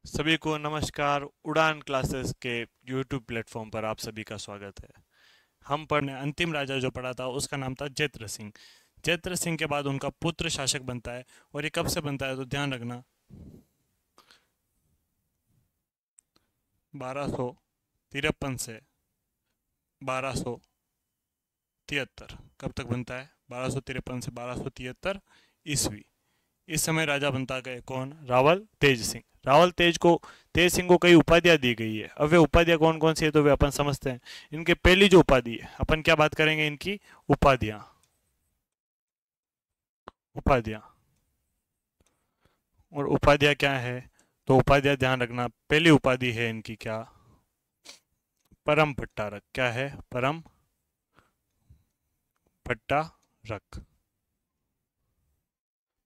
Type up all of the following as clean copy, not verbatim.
सभी को नमस्कार। उड़ान क्लासेस के यूट्यूब प्लेटफॉर्म पर आप सभी का स्वागत है। हम पढ़ने अंतिम राजा जो पढ़ा था उसका नाम था जैत्र सिंह। जैत्र सिंह के बाद उनका पुत्र शासक बनता है। और ये कब से बनता है तो ध्यान रखना, 1253 से 1273। कब तक बनता है? 1253 से 1273 ईस्वी। इस समय राजा बनता गए कौन? रावल तेज सिंह। रावल तेज सिंह को कई उपाधियां दी गई है। अब वे उपाधियां कौन कौन सी है तो वे अपन समझते हैं। इनके पहली जो उपाधि है, अपन क्या बात करेंगे? इनकी उपाधियां। उपाधियां और उपाधियां क्या है? तो उपाधियां ध्यान रखना, पहली उपाधि है इनकी क्या? परम भट्टारक। क्या है? परम भट्टारक।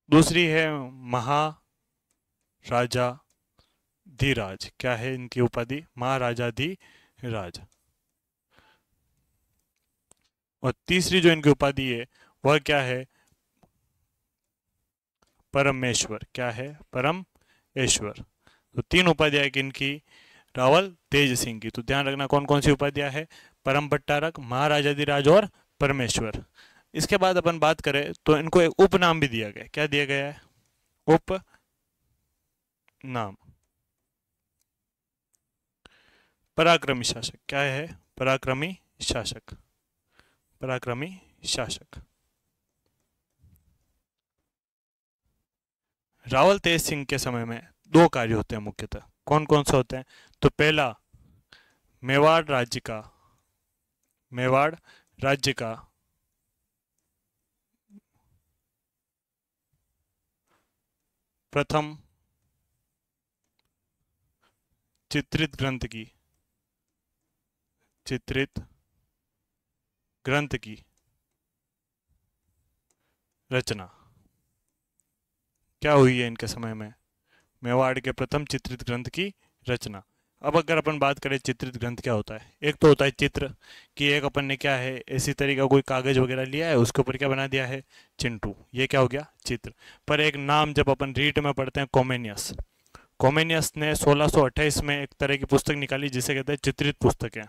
दूसरी है महाराजा धीराज। क्या है इनकी उपाधि? महाराजा धीराज। और तीसरी जो इनकी उपाधि है वह क्या है? परमेश्वर। क्या है? परमेश्वर। तो तीन उपाधियां है इनकी रावल तेज सिंह की। तो ध्यान रखना कौन कौन सी उपाधियां है? परम भट्टारक, महाराजाधिराज और परमेश्वर। इसके बाद अपन बात करें तो इनको एक उपनाम भी दिया गया। क्या दिया गया है? उपनाम। पराक्रमी शासक। क्या है? पराक्रमी शासक। पराक्रमी शासक। रावल तेज सिंह के समय में दो कार्य होते हैं मुख्यतः। कौन कौन से होते हैं? तो पहला, मेवाड़ राज्य का मेवाड़ राज्य का प्रथम चित्रित ग्रंथ की चित्रित ग्रंथ की रचना क्या हुई है इनके समय में? मेवाड़ के प्रथम चित्रित ग्रंथ की रचना। अब अगर अपन बात करें चित्रित ग्रंथ क्या होता है, एक तो होता है चित्र, कि एक अपन ने क्या है इसी तरह का कोई कागज वगैरह लिया है, उसके ऊपर क्या बना दिया है? चिंटू। ये क्या हो गया? चित्र। पर एक नाम जब अपन रीट में पढ़ते हैं, कॉमेनियस। कॉमेनियस ने 1628 में एक तरह की पुस्तक निकाली जिसे कहते हैं चित्रित पुस्तकें।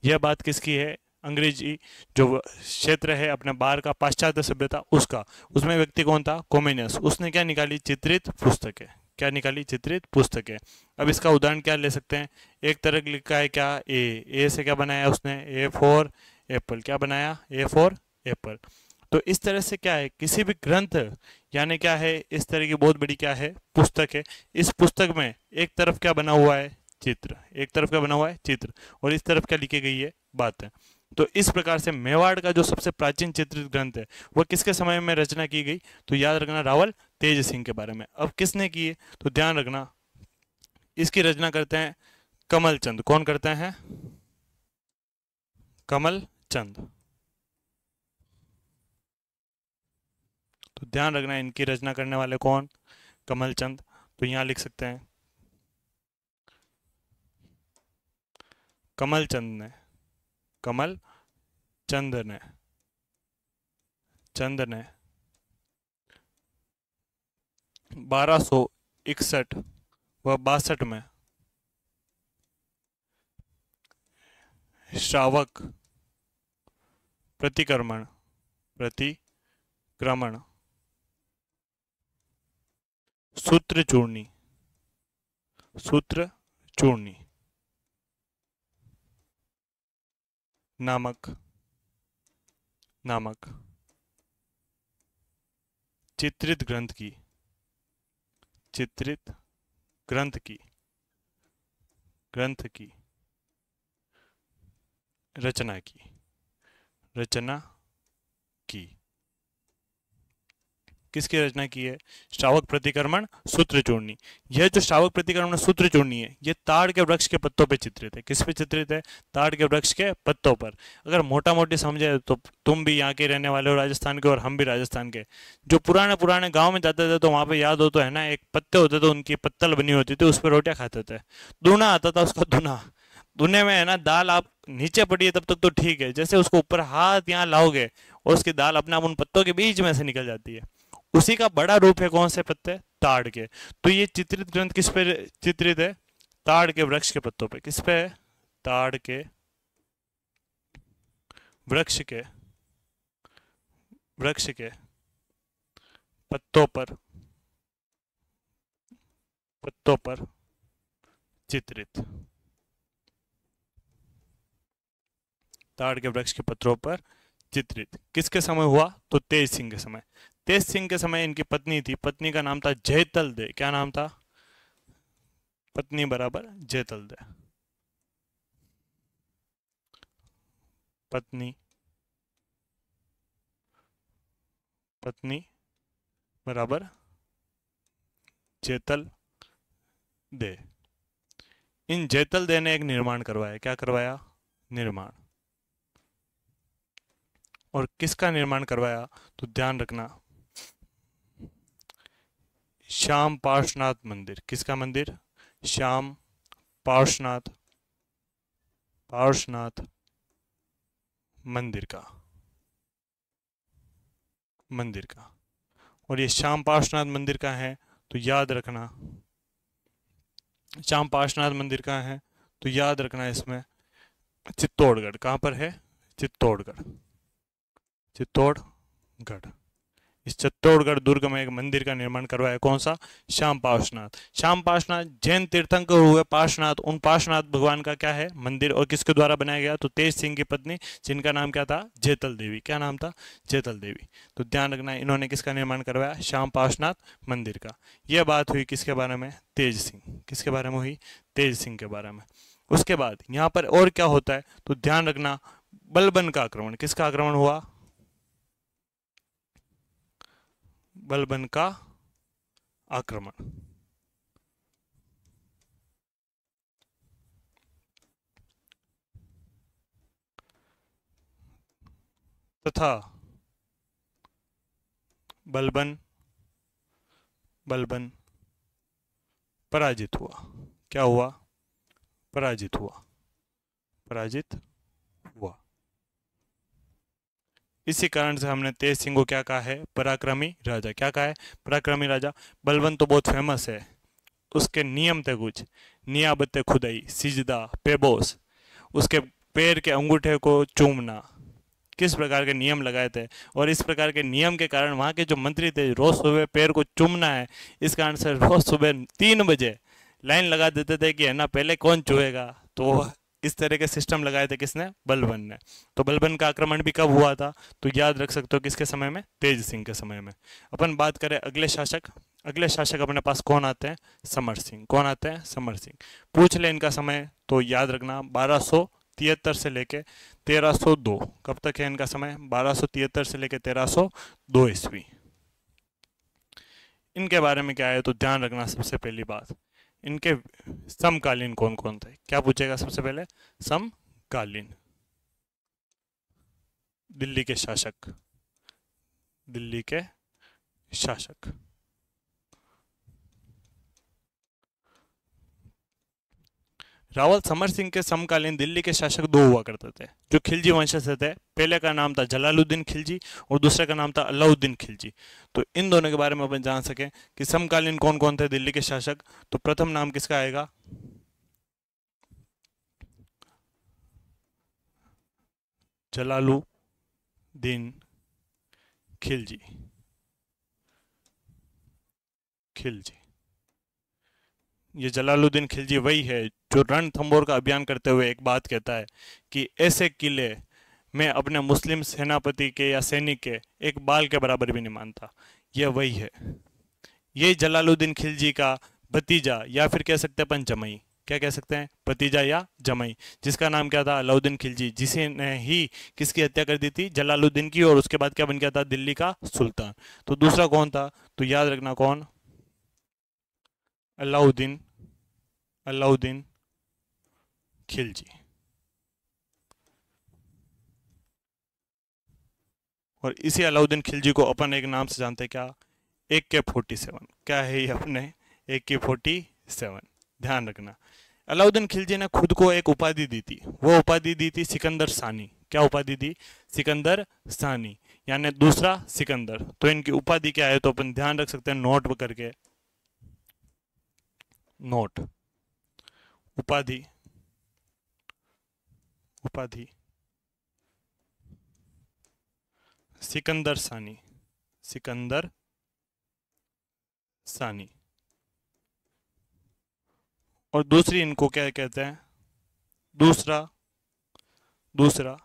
यह बात किसकी है? अंग्रेजी जो क्षेत्र है अपने बाहर का, पाश्चात्य सभ्यता, उसका। उसमें व्यक्ति कौन था? कॉमेनियस। उसने क्या निकाली? चित्रित पुस्तकें। क्या निकाली? चित्रित पुस्तकें। अब इसका उदाहरण क्या ले सकते हैं? एक तरह लिखा है क्या? ए से क्या बनाया उसने? A for Apple. क्या बनाया? A for Apple. तो इस तरह से क्या है, किसी भी ग्रंथ, यानी क्या है, इस तरह की बहुत बड़ी क्या है? पुस्तक है। इस पुस्तक में एक तरफ क्या बना हुआ है? चित्र। एक तरफ क्या बना हुआ है? चित्र। और इस तरफ क्या लिखी गई है? बातें। तो इस प्रकार से मेवाड़ का जो सबसे प्राचीन चित्रित ग्रंथ है वह किसके समय में रचना की गई? तो याद रखना रावल तेज सिंह के बारे में। अब किसने की है तो ध्यान रखना, इसकी रचना करते हैं कमल चंद। कौन करते हैं? कमल चंद। तो ध्यान रखना इनकी रचना करने वाले कौन? कमल चंद। तो यहां लिख सकते हैं कमल चंद ने कमल चंद ने चंद ने 1261 व 62 में श्रावक प्रतिक्रमण प्रतिक्रमण सूत्र चूर्णी सूत्र चूर्णी नामक नामक चित्रित ग्रंथ की चित्रित ग्रंथ की रचना रचना की। किसकी रचना की है? श्रावक प्रतिक्रमण सूत्र चूर्णी। यह जो श्रावक प्रतिक्रमण सूत्र चूर्णी है, यह ताड़ के वृक्ष के पत्तों पे चित्रित है। किस पे चित्रित है? ताड़ के वृक्ष के पत्तों पर। अगर मोटा मोटी समझे तो तुम भी यहाँ के रहने वाले हो राजस्थान के, और हम भी राजस्थान के। जो पुराने पुराने गाँव में जाते थे तो वहाँ पे याद हो तो है ना, एक पत्ते होते थे, उनकी पत्तल बनी होती थी, उस पर रोटियां खाते थे। दूना आता था उसका, दूना। दूने में है ना दाल, आप नीचे पड़ी है तब तक तो ठीक है, जैसे उसको ऊपर हाथ यहाँ लाओगे और उसकी दाल अपने आप उन पत्तों के बीच में से निकल जाती है। उसी का बड़ा रूप है कौन से पत्ते? ताड़ के। तो ये चित्रित ग्रंथ किस पे चित्रित है? ताड़ के वृक्ष के पत्तों पे। किस पे है? ताड़ के वृक्ष के पत्तों पर चित्रित। ताड़ के वृक्ष के पत्रों पर चित्रित किसके समय हुआ? तो तेज सिंह के समय। तेज सिंह के समय इनकी पत्नी थी, पत्नी का नाम था जयतल दे। क्या नाम था? पत्नी बराबर जयतल दे। पत्नी बराबर जयतल दे। इन जयतल दे ने एक निर्माण करवाया। क्या करवाया? निर्माण। और किसका निर्माण करवाया? तो ध्यान रखना, श्याम पार्श्वनाथ मंदिर। किसका मंदिर? श्याम पार्श्वनाथ मंदिर का। और ये श्याम पार्श्वनाथ मंदिर का है तो याद रखना, श्याम पार्श्वनाथ मंदिर कहाँ है? तो याद रखना इसमें चित्तौड़गढ़। कहाँ पर है? चित्तौड़गढ़। इस चित्तौड़गढ़ दुर्ग में एक मंदिर का निर्माण करवाया। कौन सा? श्याम पार्श्वनाथ। श्याम पार्श्वनाथ जैन तीर्थंकर हुए पार्श्वनाथ, उन पार्श्वनाथ भगवान का क्या है? मंदिर। और किसके द्वारा बनाया गया? तो तेज सिंह की पत्नी, जिनका नाम क्या था? जयतल देवी। क्या नाम था? जयतल देवी। तो ध्यान रखना, इन्होंने किसका निर्माण करवाया? श्याम पार्श्वनाथ मंदिर का। यह बात हुई किसके बारे में? तेज सिंह। किसके बारे में हुई? तेज सिंह के बारे में। उसके बाद यहाँ पर और क्या होता है? तो ध्यान रखना, बलबन का आक्रमण। किसका आक्रमण हुआ? बलबन का आक्रमण। तथा बलबन पराजित हुआ। क्या हुआ? पराजित हुआ। इसी कारण से हमने तेज सिंह को क्या कहा है? पराक्रमी राजा। क्या कहा है? पराक्रमी राजा। बलबन तो बहुत फेमस है, उसके नियम थे कुछ, नियाबत खुदाई, सिजदा, पेबोस, उसके पैर के अंगूठे को चूमना, किस प्रकार के नियम लगाए थे। और इस प्रकार के नियम के कारण वहाँ के जो मंत्री थे, रोज सुबह पैर को चूमना है, इस कारण से रोज सुबह 3 बजे लाइन लगा देते थे कि है ना पहले कौन छुएगा। तो इस तरह के सिस्टम लगाए थे किसने? बलबन ने। तो बलबन का आक्रमण भी कब हुआ था? तो याद रख सकते हो किसके समय में? तेज सिंह के समय में। अपन बात करें अगले शासक अपने पास कौन आते हैं? समर सिंह। कौन आते हैं? समर सिंह। पूछ ले इनका समय तो याद रखना 1273 से लेके 1302। कब तक है इनका समय? 1273 से लेके 1302 ईस्वी। इनके बारे में क्या है तो ध्यान रखना, सबसे पहली बात, इनके समकालीन कौन कौन थे? क्या पूछेगा सबसे पहले? समकालीन दिल्ली के शासक। रावल समर सिंह के समकालीन दिल्ली के शासक 2 हुआ करते थे, जो खिलजी वंश से थे। पहले का नाम था जलालुद्दीन खिलजी और दूसरे का नाम था अलाउद्दीन खिलजी। तो इन दोनों के बारे में अपन जान सकें कि समकालीन कौन कौन थे दिल्ली के शासक। तो प्रथम नाम किसका आएगा? जलालुद्दीन खिलजी। ये जलालुद्दीन खिलजी वही है जो रणथंभौर का अभियान करते हुए एक बात कहता है कि ऐसे किले मैं अपने मुस्लिम सेनापति के या सैनिक के एक बाल के बराबर भी नहीं मानता। यह वही है। ये जलालुद्दीन खिलजी का भतीजा या फिर कह सकते हैं अपन जमाई। क्या कह सकते हैं? भतीजा या जमाई, जिसका नाम क्या था? अलाउद्दीन खिलजी, जिसे ने ही किसकी हत्या कर दी थी? जलालुद्दीन की। और उसके बाद क्या बन गया था? दिल्ली का सुल्तान। तो दूसरा कौन था? तो याद रखना कौन? अलाउद्दीन खिलजी। और इसी अलाउद्दीन खिलजी को अपन एक नाम से जानते हैं, क्या? AK-47। क्या है ये अपने? AK-47। ध्यान रखना, अलाउद्दीन खिलजी ने खुद को एक उपाधि दी थी, वो उपाधि दी थी सिकंदर सानी। क्या उपाधि दी? सिकंदर सानी। यानी दूसरा सिकंदर। तो इनकी उपाधि क्या है, तो अपन ध्यान रख सकते हैं नोट करके। नोट, उपाधि, उपाधि सिकंदर सानी, सिकंदर सानी। और दूसरी इनको क्या कहते हैं, दूसरा, दूसरा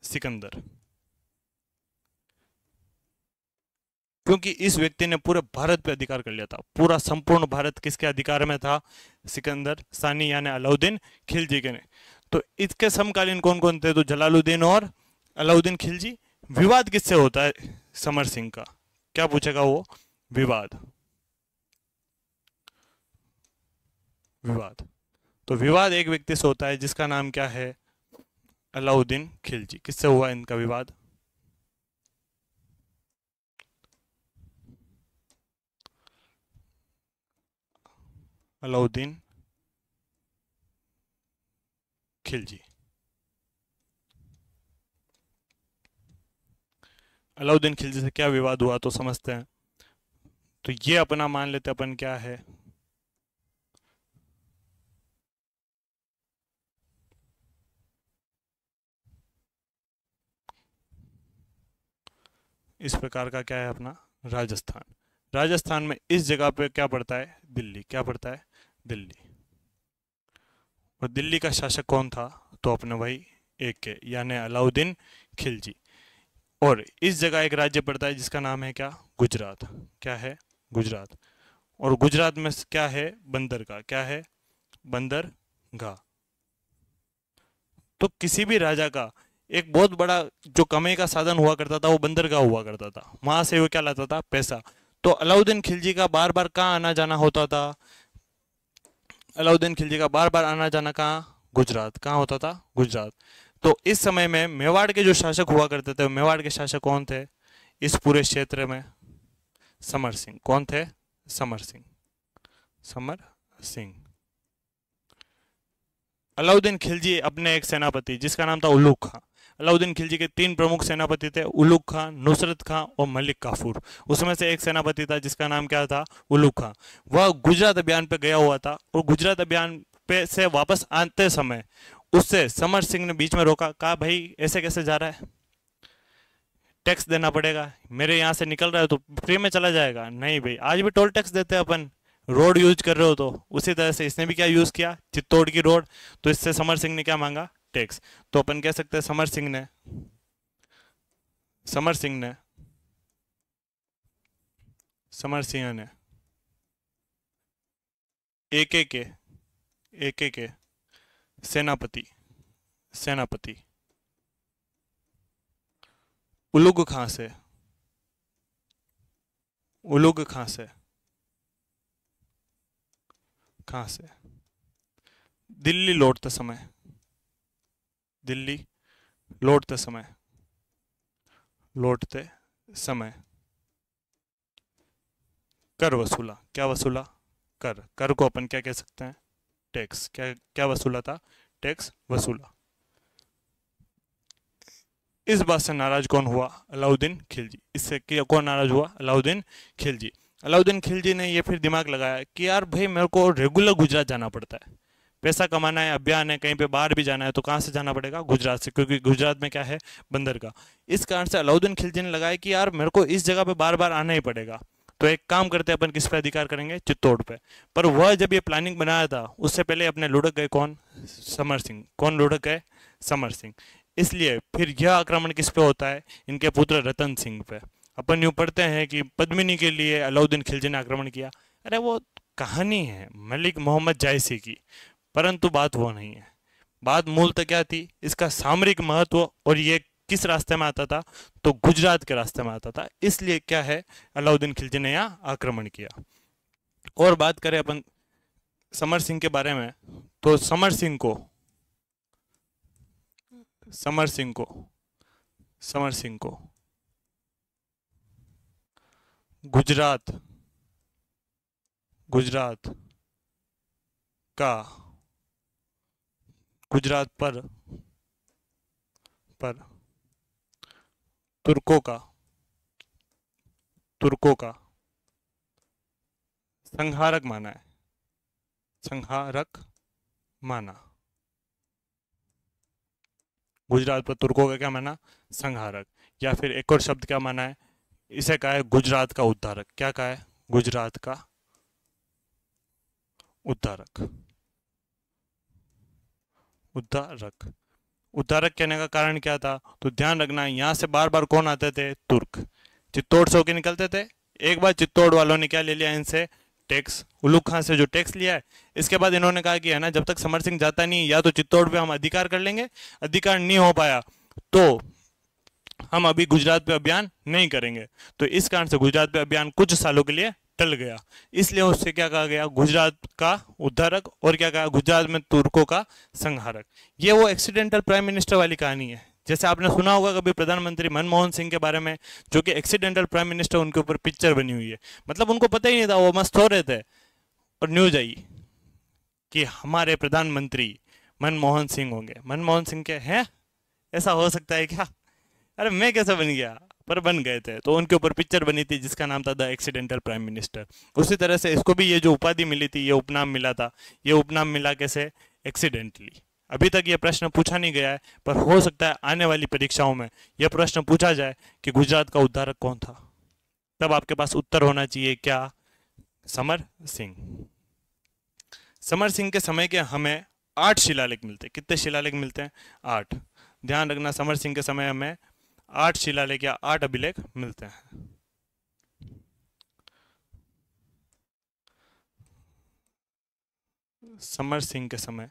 सिकंदर। क्योंकि इस व्यक्ति ने पूरे भारत पे अधिकार कर लिया था, पूरा संपूर्ण भारत किसके अधिकार में था, सिकंदर सानी यानी अलाउद्दीन खिलजी के ने। तो इसके समकालीन कौन कौन थे, तो जलालुद्दीन और अलाउद्दीन खिलजी। विवाद किससे होता है, समर सिंह का। क्या पूछेगा वो, विवाद, विवाद। तो विवाद एक व्यक्ति से होता है जिसका नाम क्या है, अलाउद्दीन खिलजी। किससे हुआ इनका विवाद, अलाउद्दीन खिलजी। अलाउद्दीन खिलजी से क्या विवाद हुआ, तो समझते हैं। तो ये अपना मान लेते अपन क्या है, इस प्रकार का क्या है अपना राजस्थान। राजस्थान में इस जगह पे क्या पड़ता है, दिल्ली। क्या पड़ता है, दिल्ली। और दिल्ली का शासक कौन था, तो अपने वही एक के यानी अलाउद्दीन खिलजी। और इस जगह एक राज्य पड़ता है जिसका नाम है क्या, गुजरात। क्या है, गुजरात। और गुजरात में क्या है, बंदरगाह। क्या है, बंदरगाह। तो किसी भी राजा का एक बहुत बड़ा जो कमाई का साधन हुआ करता था वो बंदरगाह हुआ करता था, वहां से वो क्या लाता था, पैसा। तो अलाउद्दीन खिलजी का बार बार कहाँ आना जाना होता था, अलाउद्दीन खिलजी का बार बार आना जाना कहाँ, गुजरात। कहाँ होता था, गुजरात। तो इस समय में मेवाड़ के जो शासक हुआ करते थे, मेवाड़ के शासक कौन थे इस पूरे क्षेत्र में, समर सिंह। कौन थे, समर सिंह, समर सिंह। अलाउद्दीन खिलजी अपने एक सेनापति जिसका नाम था उलुग खां। अलाउद्दीन खिलजी के तीन प्रमुख सेनापति थे, उलुग खां, नुसरत खां और मलिक काफूर। उसमें से एक सेनापति था जिसका नाम क्या था, उलुग खां। वह गुजरात अभियान पे गया हुआ था और गुजरात अभियान पे से वापस आते समय उससे समर सिंह ने बीच में रोका, कहा भाई ऐसे कैसे जा रहा है, टैक्स देना पड़ेगा, मेरे यहाँ से निकल रहा है तो फ्री में चला जाएगा। नहीं भाई, आज भी टोल टैक्स देते हैं अपन, रोड यूज कर रहे हो तो। उसी तरह से इसने भी क्या यूज किया, चित्तौड़ की रोड। तो इससे समर सिंह ने क्या मांगा, टैक्स। तो अपन कह सकते हैं समर सिंह ने, समर सिंह ने, समर सिंह ने एके के, एके के सेनापति, सेनापति उलुग खां से, उलुग खां से, खां से दिल्ली लौटते समय, दिल्ली लौटते समय, लौटते समय कर वसूला। क्या वसूला, कर। कर को अपन क्या कह सकते हैं, टैक्स। क्या क्या वसूला था, टैक्स वसूला। इस बात से नाराज कौन हुआ, अलाउद्दीन खिलजी। इससे क्या कौन नाराज हुआ, अलाउद्दीन खिलजी। अलाउद्दीन खिलजी ने ये फिर दिमाग लगाया कि यार भाई मेरे को रेगुलर गुजरात जाना पड़ता है, पैसा कमाना है, अभियान है, कहीं पे बाहर भी जाना है तो कहाँ से जाना पड़ेगा, गुजरात से, क्योंकि गुजरात में क्या है, बंदरगाह। इस कारण से अलाउद्दीन खिलजी ने लगाया कि यार मेरे को इस जगह पे बार बार आना ही पड़ेगा। तो एक काम करते हैं अपन, किस पे अधिकार करेंगे, चित्तौड़ पे। पर वह जब ये प्लानिंग बनाया था उससे पहले अपने लुढ़क गए कौन, समर सिंह। कौन लुढ़क गए, समर सिंह। इसलिए फिर यह आक्रमण किस पे होता है, इनके पुत्र रतन सिंह पे। अपन यूं पढ़ते हैं कि पद्मिनी के लिए अलाउद्दीन खिलजी ने आक्रमण किया। अरे वो कहानी है मलिक मोहम्मद जायसी की, परंतु बात वो नहीं है। बात मूलतः क्या थी, इसका सामरिक महत्व, और ये किस रास्ते में आता था, तो गुजरात के रास्ते में आता था। इसलिए क्या है, अलाउद्दीन खिलजी ने यहाँ आक्रमण किया। और बात करें अपन समर सिंह के बारे में, तो समर सिंह को, समर सिंह को, समर सिंह को गुजरात, गुजरात का, गुजरात पर तुर्कों का तुर्कों का संहारक माना है, संहारक माना। गुजरात पर तुर्कों का क्या माना? संहारक। या फिर एक और शब्द क्या माना है, इसे कहा है गुजरात का उद्धारक। क्या कहा है? गुजरात का उद्धारक। उद्धारक। उद्धारक कहने का कारण क्या था? तो ध्यान रखना, यहां से बार बार कौन आते थे? तुर्क। चित्तौड़ से होके निकलते थे। एक बार चित्तौड़ वालों ने क्या ले लिया इनसे? टैक्स। उल्लू खां से जो टैक्स लिया है, इसके बाद इन्होंने कहा कि है ना, जब तक समर सिंह जाता नहीं या तो चित्तौड़ पे हम अधिकार कर लेंगे, अधिकार नहीं हो पाया तो हम अभी गुजरात पे अभियान नहीं करेंगे। तो इस कारण से गुजरात पे अभियान कुछ सालों के लिए टल गया। इसलिए उससे क्या कहा गया? गुजरात का उद्धारक। और क्या कहा? गुजरात में तुर्कों का संहारक। ये वो एक्सीडेंटल प्राइम मिनिस्टर वाली कहानी है। जैसे आपने सुना होगा कभी प्रधानमंत्री मनमोहन सिंह के बारे में, जो कि एक्सीडेंटल प्राइम मिनिस्टर, उनके ऊपर पिक्चर बनी हुई है। मतलब उनको पता ही नहीं था, वो मस्त हो रहे थे और न्यूज आई कि हमारे प्रधानमंत्री मनमोहन सिंह होंगे। मनमोहन सिंह के हैं? ऐसा हो सकता है क्या? अरे मैं कैसे बन गया? पर बन गए थे। तो उनके ऊपर पिक्चर बनी थी जिसका नाम था द एक्सीडेंटल प्राइम मिनिस्टर। उसी तरह से इसको भी ये जो उपाधि मिली थी, ये उपनाम मिला था। ये उपनाम मिला कैसे? एक्सीडेंटली। अभी तक ये प्रश्न पूछा नहीं गया है, पर हो सकता है आने वाली परीक्षाओं में यह प्रश्न पूछा जाए कि गुजरात का उद्धारक कौन था। तब आपके पास उत्तर होना चाहिए क्या? समर सिंह। समर सिंह के समय के हमें 8 शिलालेख मिलते हैं। कितने शिलालेख मिलते हैं? 8। ध्यान रखना, समर सिंह के समय हमें 8 शिलालेख या 8 अभिलेख मिलते हैं। समर सिंह के समय,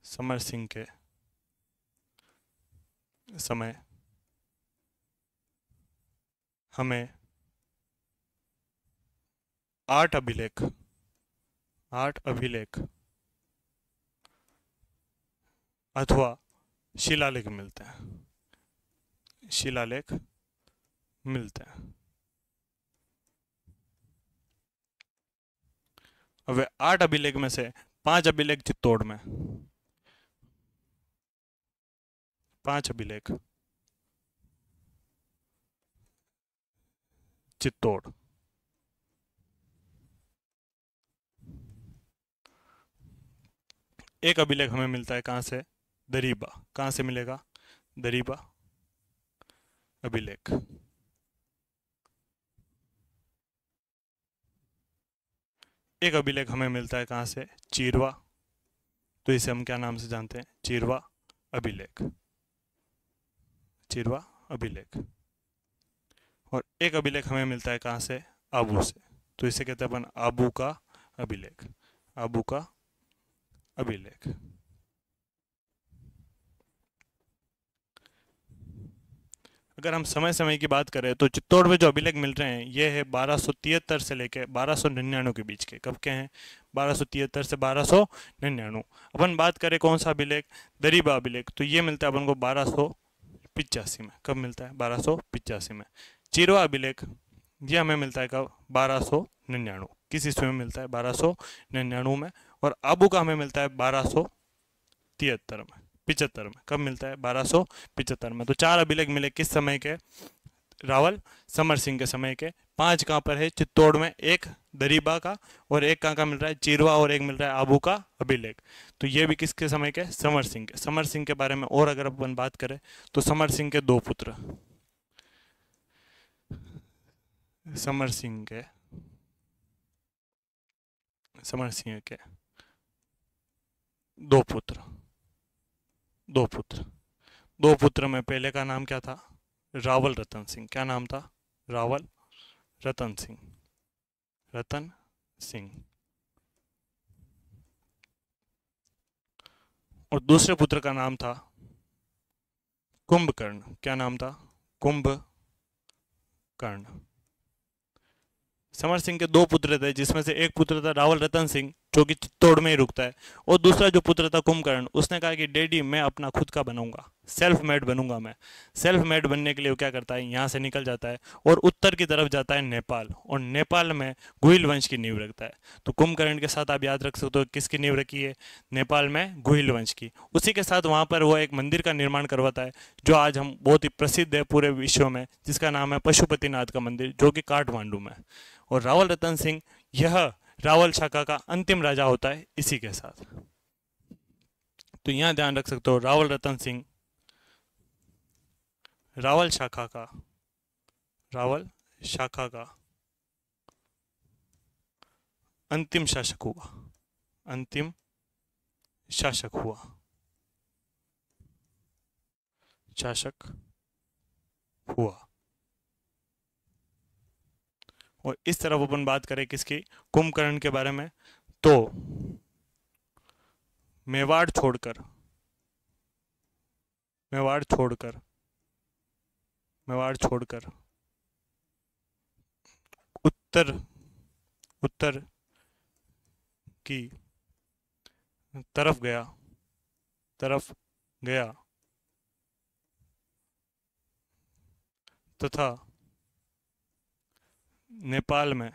समर सिंह के समय हमें 8 अभिलेख, 8 अभिलेख अथवा शिलालेख मिलते हैं। शिलालेख मिलते हैं। अब 8 अभिलेख में से 5 अभिलेख चित्तौड़ में, 5 अभिलेख चित्तौड़। एक अभिलेख हमें मिलता है कहां से? दरीबा। कहां से मिलेगा? दरीबा अभिलेख। एक अभिलेख हमें मिलता है कहां से? चीरवा। तो इसे हम क्या नाम से जानते हैं? चीरवा अभिलेख। चीरवा अभिलेख। और एक अभिलेख हमें मिलता है कहां से? आबू से। तो इसे कहते हैं अपन आबू का अभिलेख। आबू का अभिलेख। अगर हम समय समय की बात करें तो चित्तौड़ में जो अभिलेख मिल रहे हैं ये है 1273 से लेकर 1299 के बीच के। कब के हैं? 1273 से 1299। अपन बात करें कौन सा अभिलेख? दरीबा अभिलेख। तो ये मिलता है अपन को 1285 में। कब मिलता है? 1285 में। चिरवा अभिलेख ये हमें मिलता है कब? 1299। किस ईस्वी में मिलता है? 1299 में। और आबू का हमें मिलता है 1273 में, 75 में। कब मिलता है? 1275 में। तो 4 अभिलेख मिले किस समय के? रावल समर सिंह के समय के। 5 कहाँ पर है? चित्तौड़ में। एक दरीबा का, और एक कहाँ का मिल रहा है? चिरवा, और एक मिल रहा है आबू का अभिलेख। तो ये भी किसके समय के? समर सिंह के। समर सिंह के बारे में और अगर अपन बात करें तो समर सिंह के 2 पुत्र, समर सिंह के, समर सिंह के 2 पुत्र, 2 पुत्र। 2 पुत्र में पहले का नाम क्या था? रावल रतन सिंह। क्या नाम था? रावल रतन सिंह। रतन सिंह। और दूसरे पुत्र का नाम था कुंभकर्ण। क्या नाम था? कुंभकर्ण। समर सिंह के 2 पुत्र थे, जिसमें से एक पुत्र था रावल रतन सिंह जो कि चित्तौड़ में ही रुकता है, और दूसरा जो पुत्र था कुंभकर्ण, उसने कहा कि डैडी मैं अपना खुद का बनाऊंगा सेल्फ मेड बनूंगा मैं। सेल्फ मेड बनने के लिए वो क्या करता है, यहाँ से निकल जाता है और उत्तर की तरफ जाता है नेपाल, और नेपाल में गुहिल वंश की नींव रखता है। तो कुंभकर्ण के साथ आप याद रख सकते हो किसकी नींव रखी है, नेपाल में गुहिल वंश की। उसी के साथ वहाँ पर वो एक मंदिर का निर्माण करवाता है जो आज हम बहुत ही प्रसिद्ध है पूरे विश्व में, जिसका नाम है पशुपतिनाथ का मंदिर, जो कि काठमांडू में। और रावल रतन सिंह यह रावल शाखा का अंतिम राजा होता है इसी के साथ। तो यहाँ ध्यान रख सकते हो रावल रतन सिंह रावल शाखा का अंतिम शासक हुआ। अंतिम शासक हुआ शासक हुआ। और इस तरफ अपन बात करें किसकी, कुंभकर्ण के बारे में, तो मेवाड़ छोड़कर मेवाड़ छोड़कर मेवाड़ छोड़कर उत्तर उत्तर की तरफ गया तथा नेपाल में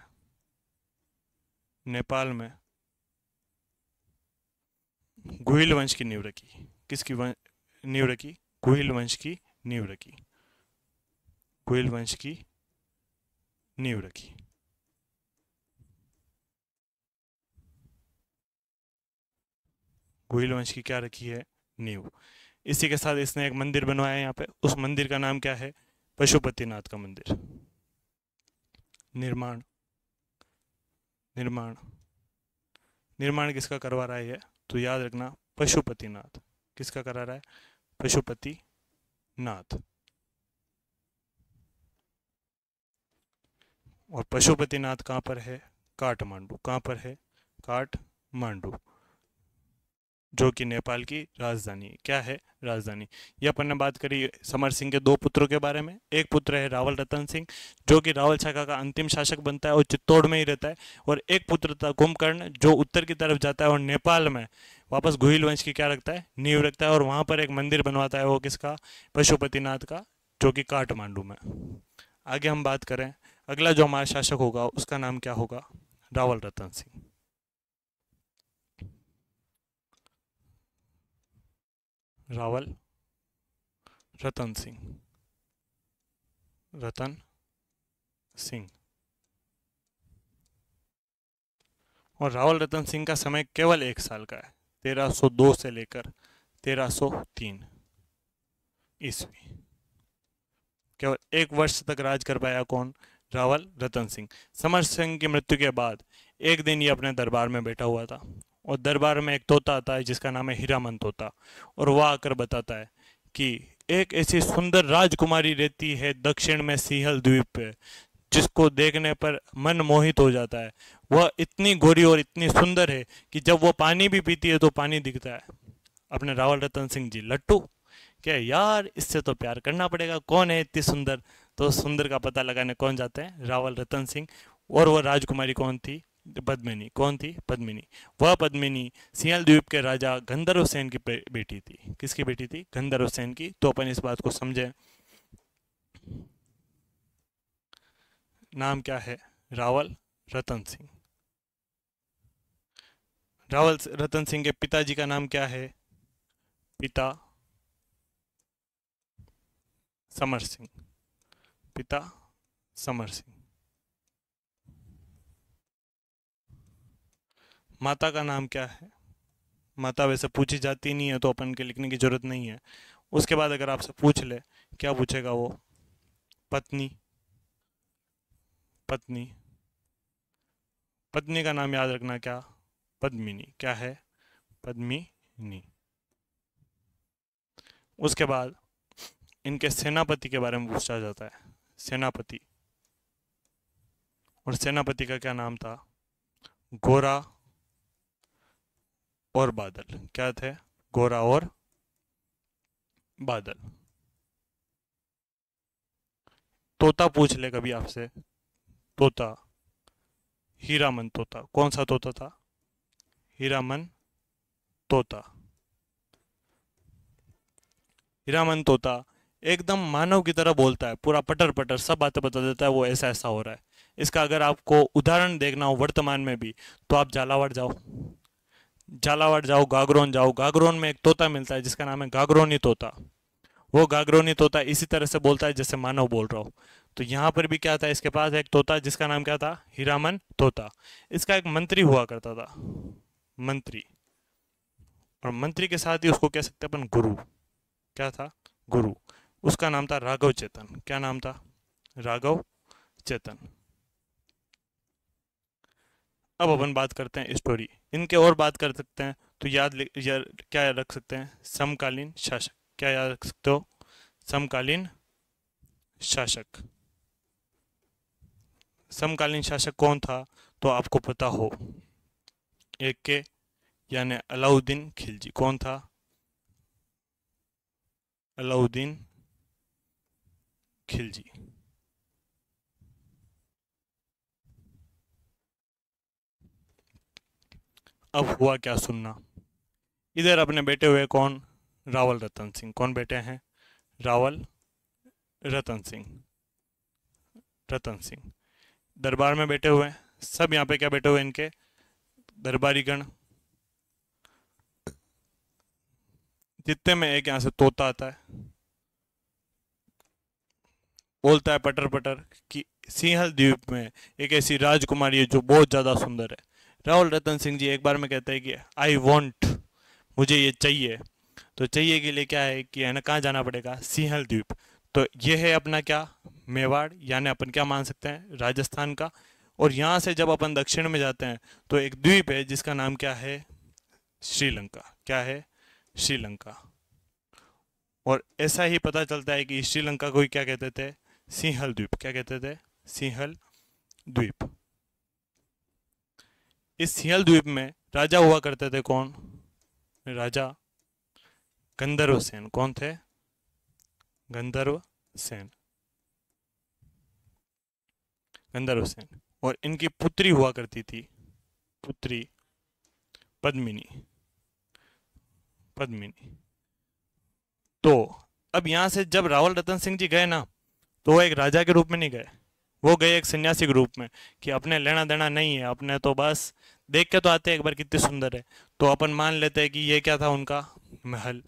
गुहिल वंश की नींव रखी। किसकी नींव रखी, गुहिल वंश की नींव रखी। गुहिल वंश की नींव रखी। गुहिल वंश की क्या रखी है, नींव। इसी के साथ इसने एक मंदिर बनवाया है यहाँ पे, उस मंदिर का नाम क्या है, पशुपतिनाथ का मंदिर। निर्माण निर्माण निर्माण किसका करवा रहा है ये, तो याद रखना पशुपतिनाथ। किसका करा रहा है, पशुपतिनाथ। और पशुपतिनाथ कहाँ पर है, काठमांडू। कहाँ पर है, काठमांडू, जो कि नेपाल की राजधानी है। क्या है, राजधानी। ये अपन ने बात करी समर सिंह के दो पुत्रों के बारे में। एक पुत्र है रावल रतन सिंह, जो कि रावल शाखा का अंतिम शासक बनता है और चित्तौड़ में ही रहता है। और एक पुत्र था कुंभकर्ण, जो उत्तर की तरफ जाता है और नेपाल में वापस गुहिल वंश की क्या रखता है, नींव रखता है, और वहां पर एक मंदिर बनवाता है। वो किसका, पशुपतिनाथ का, जो कि काठमांडू में। आगे हम बात करें, अगला जो हमारा शासक होगा उसका नाम क्या होगा, रावल रतन सिंह। रावल रतन सिंह और रावल रतन सिंह का समय केवल 1 साल का है, 1302 से लेकर 1303 ईस्वी। केवल 1 वर्ष तक राज कर पाया कौन, रावल रतन सिंह। समर सिंह की मृत्यु के बाद एक दिन ये अपने दरबार में बैठा हुआ था, और दरबार में एक तोता आता है जिसका नाम है हीरामन तोता, और वह आकर बताता है कि एक ऐसी सुंदर राजकुमारी रहती है दक्षिण में सिंहल द्वीप पे, जिसको देखने पर मन मोहित हो जाता है। वह इतनी गोरी और इतनी सुंदर है कि जब वो पानी भी पीती है तो पानी दिखता है। अपने रावल रतन सिंह जी लट्टू, क्या यार इससे तो प्यार करना पड़ेगा, कौन है इतनी सुंदर। तो सुंदर का पता लगाने कौन जाते हैं, रावल रतन सिंह। और वह राजकुमारी कौन थी, पद्मिनी। कौन थी, पद्मिनी। वह पद्मिनी सिंहल द्वीप के राजा गंधर्व सेन की बेटी थी। किसकी बेटी थी, गंधर्व सेन की। तो अपन इस बात को समझें, नाम क्या है, रावल रतन सिंह। रावल रतन सिंह के पिताजी का नाम क्या है, पिता समर सिंह। पिता समर सिंह। माता का नाम क्या है, माता वैसे पूछी जाती नहीं है तो अपन के लिखने की जरूरत नहीं है। उसके बाद अगर आपसे पूछ ले, क्या पूछेगा वो, पत्नी। पत्नी पत्नी का नाम याद रखना, क्या, पद्मिनी। क्या है, पद्मिनी। उसके बाद इनके सेनापति के बारे में पूछा जाता है, सेनापति। और सेनापति का क्या नाम था, गोरा और बादल। क्या थे, गोरा और बादल। तोता पूछ ले कभी आपसे, तोता, हीरामन तोता। कौन सा तोता था, हीरामन तोता। हीरामन तोता एकदम मानव की तरह बोलता है, पूरा पटर पटर सब बातें बता देता है, वो ऐसा ऐसा हो रहा है। इसका अगर आपको उदाहरण देखना हो वर्तमान में भी, तो आप झालावाड़ जाओ, झालावाड़ जाओ, गागरोन जाओ, गागरोन में एक तोता मिलता है जिसका नाम है गागरोनी तोता। वो गागरोनी तोता इसी तरह से बोलता है जैसे मानव बोल रहा हो। तो यहाँ पर भी क्या था, इसके पास एक तोता जिसका नाम क्या था, हीरामन तोता। इसका एक मंत्री हुआ करता था, मंत्री। और मंत्री के साथ ही उसको कह सकते हैं अपन गुरु। क्या था, गुरु। उसका नाम था राघव चेतन। क्या नाम था, राघव चेतन। अब अपन बात करते हैं स्टोरी, इनके और बात कर सकते हैं तो क्या याद रख सकते हैं, समकालीन शासक। क्या याद रख सकते हो, समकालीन शासक। समकालीन शासक कौन था, तो आपको पता हो, एक के यानी अलाउद्दीन खिलजी। कौन था, अलाउद्दीन खिलजी। अब हुआ क्या सुनना, इधर अपने बैठे हुए कौन, रावल रतन सिंह। कौन बैठे हैं, रावल रतन सिंह। रतन सिंह दरबार में बैठे हुए हैं। सब यहाँ पे क्या बैठे हुए हैं, इनके दरबारीगण। जितने में एक यहाँ से तोता आता है, बोलता है पटर पटर कि सिंहल द्वीप में एक ऐसी राजकुमारी है जो बहुत ज़्यादा सुंदर है। राहुल रतन सिंह जी एक बार में कहते हैं कि आई वॉन्ट, मुझे ये चाहिए। तो चाहिए के लिए क्या है कि है ना, कहाँ जाना पड़ेगा, सिंहल द्वीप। तो ये है अपना क्या, मेवाड़, यानी अपन क्या मान सकते हैं, राजस्थान का। और यहाँ से जब अपन दक्षिण में जाते हैं तो एक द्वीप है जिसका नाम क्या है, श्रीलंका। क्या है, श्रीलंका। और ऐसा ही पता चलता है कि श्रीलंका को ही क्या कहते थे, सिंहल द्वीप। क्या कहते थे, सिंहल द्वीप। इस सिंहल द्वीप में राजा हुआ करते थे कौन, राजा गंधर्व सेन। कौन थे, गंधर्व सेन। गंधर्व सेन। और इनकी पुत्री हुआ करती थी, पुत्री पद्मिनी। पद्मिनी। तो अब यहां से जब रावल रतन सिंह जी गए ना, तो वो एक राजा के रूप में नहीं गए, वो गए एक सन्यासी के रूप में, कि अपने लेना देना नहीं है, अपने तो बस देख के तो आते हैं एक बार कितनी सुंदर है। तो अपन मान लेते हैं कि ये क्या था उनका, महल।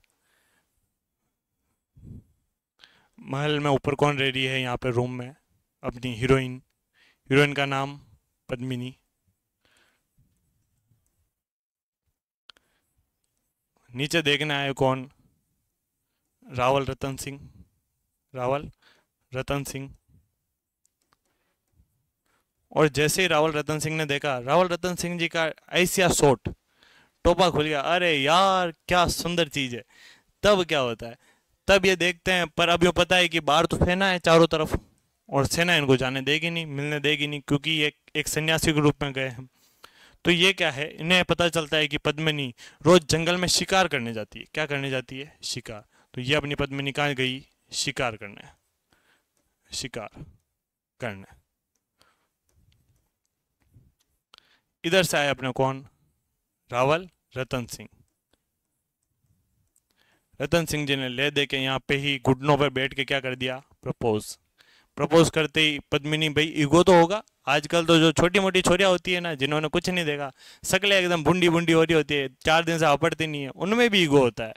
महल में ऊपर कौन रह रही है यहाँ पे रूम में, अपनी हीरोइन। हीरोइन का नाम पद्मिनी। नीचे देखने आए कौन, रावल रतन सिंह। रावल रतन सिंह। और जैसे ही रावल रतन सिंह ने देखा, रावल रतन सिंह जी का ऐसा शॉट, टोपा खुल गया, अरे यार क्या सुंदर चीज है। तब क्या होता है, तब ये देखते हैं, पर अब ये पता है कि बाहर तो सेना है चारों तरफ, और सेना इनको जाने देगी नहीं, मिलने देगी नहीं, क्योंकि ये एक सन्यासी के रूप में गए हैं। तो ये क्या है, इन्हें पता चलता है कि पद्मिनी रोज जंगल में शिकार करने जाती है। क्या करने जाती है, शिकार। तो ये अपनी पद्मिनी कहाँ गई, शिकार करने। शिकार करने। इधर से आए अपने कौन, रावल रतन सिंह। रतन सिंह जी ने ले दे के यहाँ पे ही घुटनों पर बैठ के क्या कर दिया, प्रपोज। प्रपोज करते ही पद्मिनी, भाई ईगो तो होगा, आजकल तो जो छोटी मोटी छोरियां होती है ना, जिन्होंने कुछ नहीं देखा, शक्लें एकदम बुंडी बुंडी हो रही होती है, 4 दिन से अपड़ती नहीं है, उनमें भी ईगो होता है।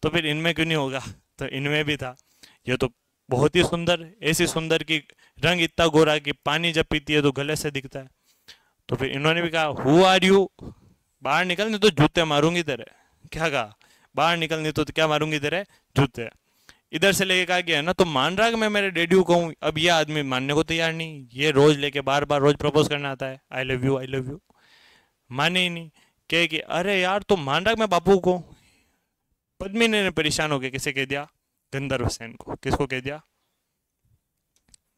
तो फिर इनमें क्यों नहीं होगा, तो इनमें भी था। ये तो बहुत ही सुंदर, ऐसी सुंदर की रंग इतना गोरा कि पानी जब पीती है तो गले से दिखता है। तो फिर इन्होंने भी कहा, हु आर यू, बाहर निकल नहीं तो जूते मारूंगी तेरे। क्या कहा, बाहर निकल नहीं तो क्या मारूंगी तेरे, जूते। इधर से लेके कहा गया है ना, तो मान रहा कि मैं मेरे डैडी को कहूँ, अब ये आदमी मानने को तैयार नहीं, ये रोज लेके बार बार रोज प्रपोज करना आता है, I love you I love you, माने ही नहीं। कहे कि अरे यार तुम मान रहा मैं बापू को। पद्मिनी ने परेशान होकर किसे कह दिया, गंधर्व सेन को। किसको कह दिया,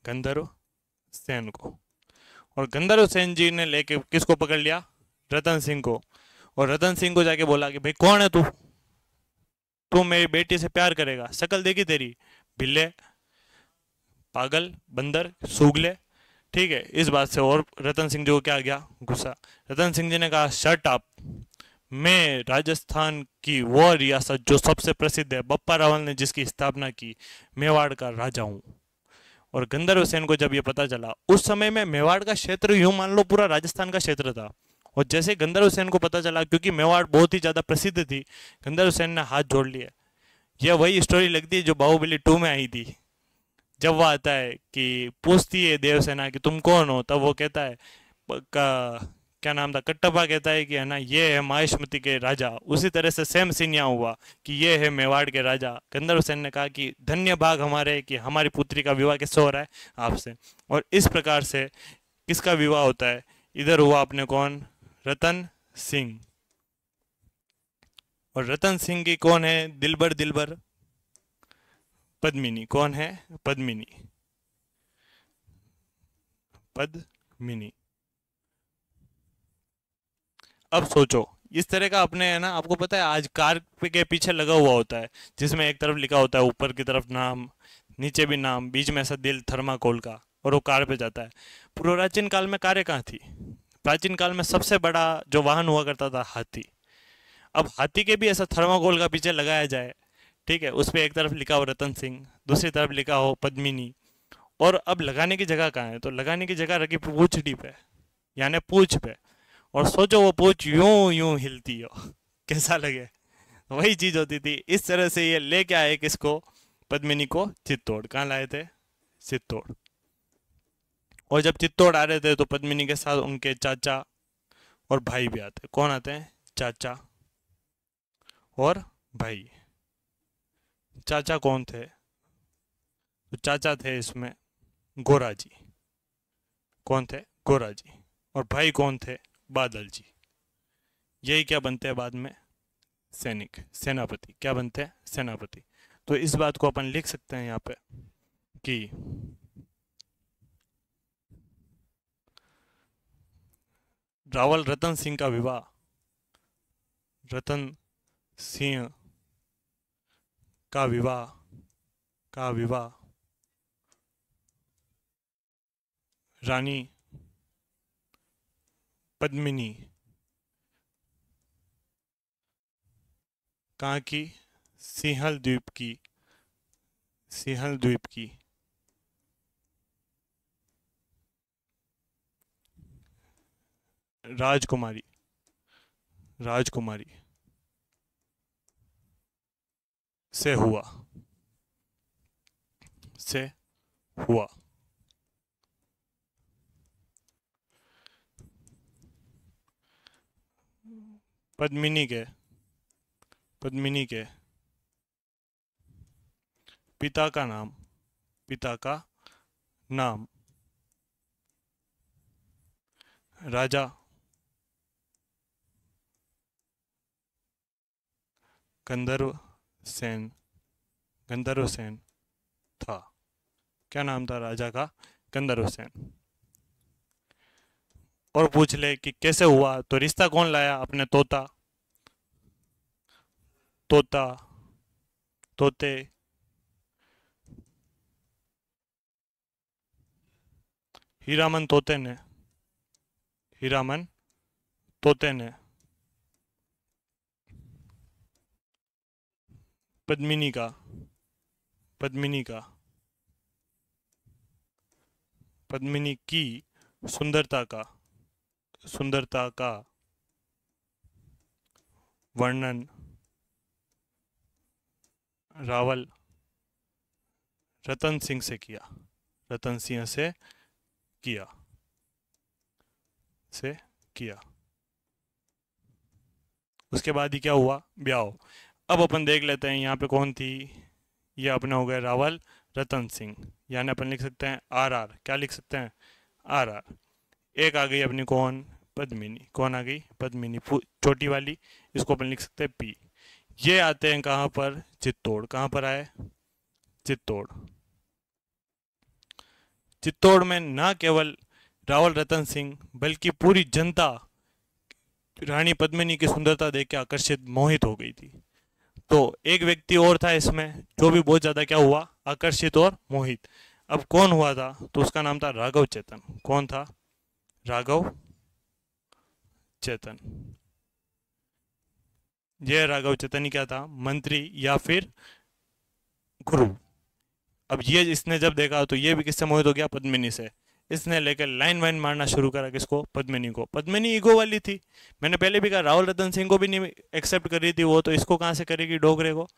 गंधर्व सेन को। और गंधर्व सेन जी ने लेके किसको पकड़ लिया, रतन सिंह को। और रतन सिंह को जाके बोला कि भाई कौन है तू, तू मेरी बेटी से प्यार करेगा, शक्ल देखी तेरी, बिल्ले, पागल, बंदर, सूगले। ठीक है, इस बात से और रतन सिंह जी को क्या आ गया, गुस्सा। रतन सिंह जी ने कहा, शट अप, मैं राजस्थान की वो रियासत जो सबसे प्रसिद्ध है, बप्पा रावल ने जिसकी स्थापना की, मेवाड़ का राजा हूँ। और गंधर्व सेन को जब ये पता चला, उस समय में मेवाड़ का क्षेत्र यूं मान लो पूरा राजस्थान का क्षेत्र था। और जैसे गंधर्व सेन को पता चला, क्योंकि मेवाड़ बहुत ही ज्यादा प्रसिद्ध थी, गंधर्व सेन ने हाथ जोड़ लिए। यह वही स्टोरी लगती है जो बाहुबली 2 में आई थी। जब वो आता है कि पूछती है देवसेना कि तुम कौन हो, तब वो कहता है क्या नाम था, कट्टप्पा कहता है कि है ना ये है माहिष्मति के राजा। उसी तरह से सेम सीन यहाँ हुआ कि ये है मेवाड़ के राजा। गंधर्व सेन ने कहा कि धन्य भाग हमारे कि हमारी पुत्री का विवाह किससे हो रहा है, आपसे। और इस प्रकार से किसका विवाह होता है, इधर हुआ अपने कौन, रतन सिंह। और रतन सिंह की कौन है, दिलबर दिलबर पद्मिनी। कौन है, पद्मिनी, पद्मिनी। अब सोचो, इस तरह का अपने है ना, आपको पता है आज कार के पीछे लगा हुआ होता है, जिसमें एक तरफ लिखा होता है ऊपर की तरफ नाम, नीचे भी नाम, बीच में ऐसा दिल थर्माकोल का, और वो कार पे जाता है। प्राचीन काल में कारें कहाँ थी? प्राचीन काल में सबसे बड़ा जो वाहन हुआ करता था, हाथी। अब हाथी के भी ऐसा थर्माकोल का पीछे लगाया जाए, ठीक है, उस पर एक तरफ लिखा हो रतन सिंह, दूसरी तरफ लिखा हो पद्मिनी। और अब लगाने की जगह कहाँ है, तो लगाने की जगह रखी पूंछड़ी पे, यानी पूंछ पे। और सोचो वो पूंछ यूं यूं हिलती हो, कैसा लगे? वही चीज होती थी। इस तरह से ये लेके आए किसको, पद्मिनी को चित्तौड़। कहाँ लाए थे, चित्तौड़। और जब चित्तौड़ आ रहे थे तो पद्मिनी के साथ उनके चाचा और भाई भी आते। कौन आते हैं, चाचा और भाई। चाचा कौन थे, तो चाचा थे इसमें गोरा जी। कौन थे, गोरा जी। और भाई कौन थे, बादल जी। यही क्या बनते हैं बाद में, सैनिक, सेनापति। क्या बनते हैं, सेनापति। तो इस बात को अपन लिख सकते हैं यहाँ पे कि रावल रतन सिंह का विवाह, रतन सिंह का विवाह, का विवाह रानी पद्मिनी, कहाँ की, सिंहल द्वीप की, सिंहल द्वीप की राजकुमारी, राजकुमारी से हुआ, से हुआ। पद्मिनी के, पद्मिनी के पिता का नाम, पिता का नाम राजा गंधर्व सेन, गंधर्व सेन था। क्या नाम था राजा का, गंधर्व सेन। और पूछ ले कि कैसे हुआ, तो रिश्ता कौन लाया, अपने तोता, तोता, तोते, हीरामन तोते ने, हीरामन तोते ने पद्मिनी का, पद्मिनी का, पद्मिनी की सुंदरता का, सुंदरता का वर्णन रावल रतन सिंह से किया, रतन सिंह से किया, से किया। उसके बाद ही क्या हुआ, ब्याह। अब अपन देख लेते हैं यहाँ पे कौन थी, ये अपने हो गए रावल रतन सिंह, यानी अपन लिख सकते हैं आर आर। क्या लिख सकते हैं, आर आर। एक आ गई अपनी कौन, पद्मिनी। कौन आ गई, पद्मिनी छोटी वाली, इसको अपन लिख सकते हैं पी। ये आते हैं कहाँ पर, चित्तौड़। कहाँ पर आए, चित्तौड़। चित्तौड़ में ना केवल रावल रतन सिंह बल्कि पूरी जनता रानी पद्मिनी की सुंदरता देख के आकर्षित, मोहित हो गई थी। तो एक व्यक्ति और था इसमें जो भी बहुत ज्यादा क्या हुआ, आकर्षित और मोहित। अब कौन हुआ था, तो उसका नाम था राघव चेतन। कौन था, राघव चेतन। यह राघव चेतन क्या था, मंत्री या फिर गुरु। अब ये इसने जब देखा तो ये भी किससे मोहित हो गया, पद्मिनी से। इसने लेकर लाइन वाइन मारना शुरू करा, किसको, पद्मिनी को। पद्मिनी ईगो वाली थी, मैंने पहले भी कहा, राहुल रतन सिंह को भी नहीं एक्सेप्ट कर रही थी वो, तो इसको कहाँ से करेगी, डोगरे को।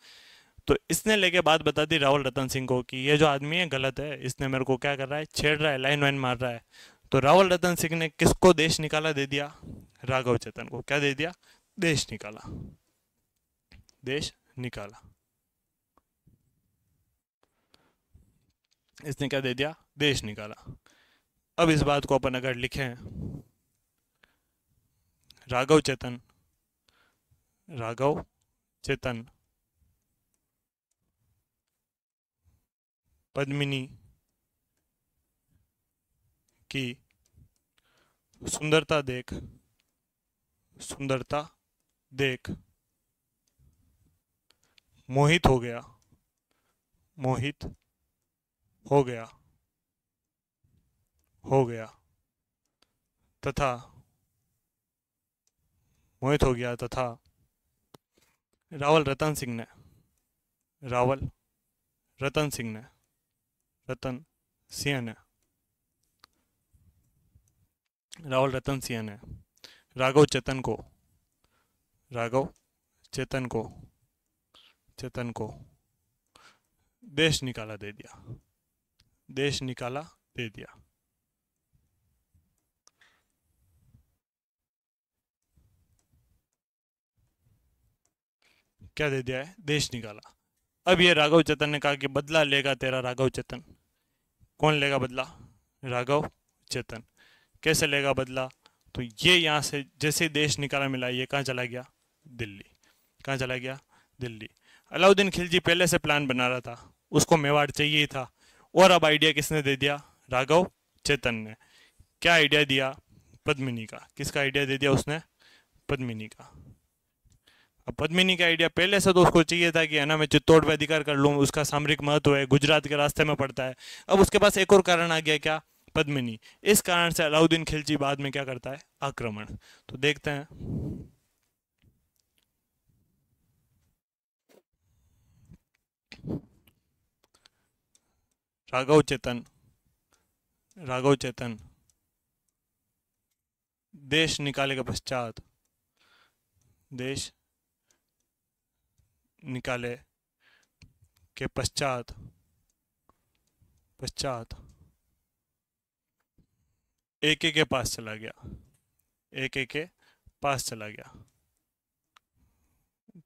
तो इसने लेके बात बता दी राहुल रतन सिंह को कि ये जो आदमी है गलत है, इसने मेरे को क्या कर रहा है, छेड़ रहा है, लाइन वाइन मार रहा है। तो राहुल रतन सिंह ने किसको देश निकाला दे दिया, राघव चेतन को। क्या दे दिया, देश निकाला, देश निकाला। इसने क्या दे दिया, देश निकाला। अब इस बात को अपन अगर लिखें, राघव चेतन, राघव चेतन पद्मिनी की सुंदरता देख, सुंदरता देख मोहित हो गया, मोहित हो गया, हो गया, तथा मोहित हो गया तथा रावल रतन सिंह ने, रावल रतन सिंह ने, रतन सिंह ने, रावल रतन सिंह ने राघव चेतन को, राघव चेतन को, चेतन को देश निकाला दे दिया, देश निकाला दे दिया। क्या दे दिया है, देश निकाला। अब ये राघव चेतन ने कहा कि बदला लेगा तेरा राघव चेतन। कौन लेगा बदला, राघव चेतन। कैसे लेगा बदला, तो ये यहाँ से जैसे ही देश निकाला मिला, ये कहाँ चला गया, दिल्ली। कहाँ चला गया, दिल्ली। अलाउद्दीन खिलजी पहले से प्लान बना रहा था, उसको मेवाड़ चाहिए ही था। और अब आइडिया किसने दे दिया, राघव चेतन ने। क्या आइडिया दिया, पद्मिनी का। किसका आइडिया दे दिया उसने, पद्मिनी का। अब पद्मिनी का आइडिया पहले से तो उसको चाहिए था कि है ना, मैं चित्तौड़ पे अधिकार कर लूँ, उसका सामरिक महत्व है, गुजरात के रास्ते में पड़ता है। अब उसके पास एक और कारण आ गया, क्या, पद्मिनी। इस कारण से अलाउद्दीन खिलजी बाद में क्या करता है, आक्रमण। तो देखते हैं, राघव चेतन, राघव चेतन देश निकाले के पश्चात, देश निकाले के पश्चात, पश्चात एके के पास चला गया, एके के पास चला गया,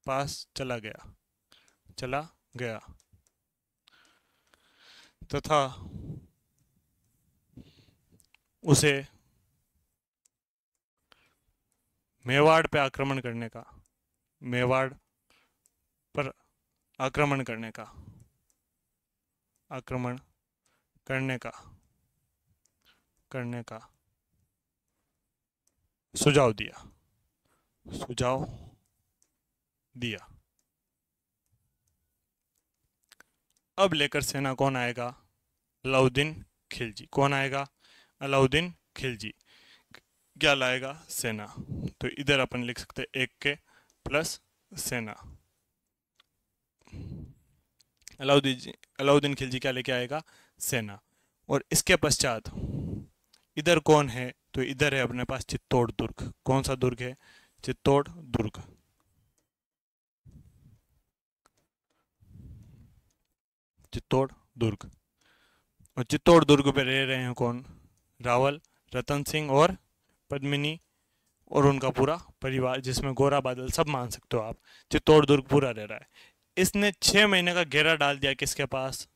पास चला गया, चला गया, तथा उसे मेवाड़ पे आक्रमण करने का, मेवाड़ पर आक्रमण करने का, आक्रमण करने का, करने का सुझाव दिया, सुझाव दिया। अब लेकर सेना कौन आएगा, अलाउद्दीन खिलजी। कौन आएगा, अलाउद्दीन खिलजी। क्या लाएगा, सेना। तो इधर अपन लिख सकते हैं 1 के प्लस सेना। अलाउद्दीन खिलजी क्या लेके आएगा, सेना। और इसके पश्चात इधर कौन है, तो इधर है अपने पास चित्तौड़ दुर्ग। कौन सा दुर्ग है, चित्तौड़ दुर्ग। चित्तौड़ दुर्ग। और चित्तौड़ दुर्ग पे रह रहे हैं कौन, रावल रतन सिंह और पद्मिनी और उनका पूरा परिवार, जिसमें गोरा बादल सब मान सकते हो आप। चित्तौड़ दुर्ग पूरा रह रहा है। इसने 6 महीने का घेरा डाल दिया किसके पास,